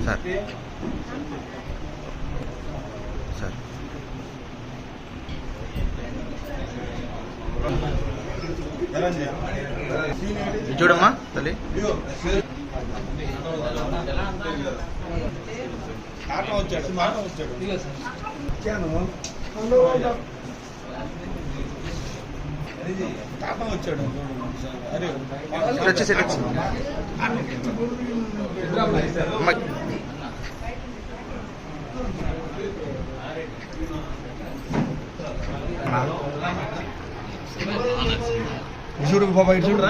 Sir sir చూడమ్మా తల్లి వచ్చేసి చూడు బాబా ఇటు చూడు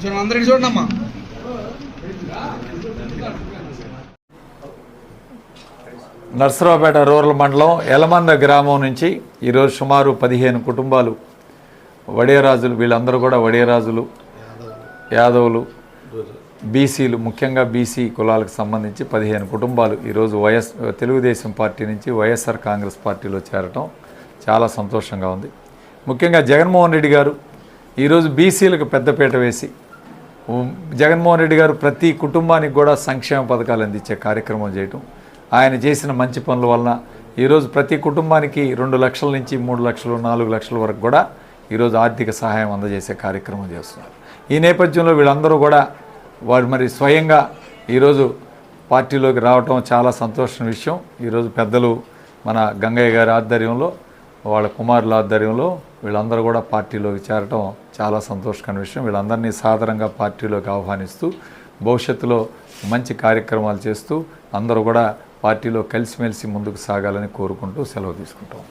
చూడు అందరికి చూడండి అమ్మా. నర్సరావుపేట రూరల్ మండలం ఎలమంద గ్రామం నుంచి ఈరోజు సుమారు 15 కుటుంబాలు వడియరాజులు, వీళ్ళందరూ కూడా వడియరాజులు, యాదవులు, బీసీలు, ముఖ్యంగా బీసీ కులాలకు సంబంధించి 15 కుటుంబాలు ఈరోజు తెలుగుదేశం పార్టీ నుంచి వైఎస్ఆర్ కాంగ్రెస్ పార్టీలో చేరటం చాలా సంతోషంగా ఉంది. ముఖ్యంగా జగన్మోహన్ రెడ్డి గారు ఈరోజు బీసీలకు పెద్దపీట వేసి, జగన్మోహన్ రెడ్డి గారు ప్రతి కుటుంబానికి కూడా సంక్షేమ పథకాలు అందించే కార్యక్రమం చేయటం, ఆయన చేసిన మంచి పనుల వలన ఈరోజు ప్రతి కుటుంబానికి 2 లక్షల నుంచి 3 లక్షలు 4 లక్షల వరకు కూడా ఈరోజు ఆర్థిక సహాయం అందజేసే కార్యక్రమం చేస్తున్నారు. ఈ నేపథ్యంలో వీళ్ళందరూ కూడా వారు మరి స్వయంగా ఈరోజు పార్టీలోకి రావటం చాలా సంతోషమైన విషయం. ఈరోజు పెద్దలు మన గంగయ్య గారి ఆధ్వర్యంలో, వాళ్ళ కుమారుల ఆధ్వర్యంలో వీళ్ళందరూ కూడా పార్టీలోకి చేరటం చాలా సంతోషకరమైన విషయం. వీళ్ళందరినీ సాదరంగా పార్టీలోకి ఆహ్వానిస్తూ భవిష్యత్తులో మంచి కార్యక్రమాలు చేస్తూ అందరూ కూడా పార్టీలో కలిసిమెలిసి ముందుకు సాగాలని కోరుకుంటూ సెలవు తీసుకుంటాం.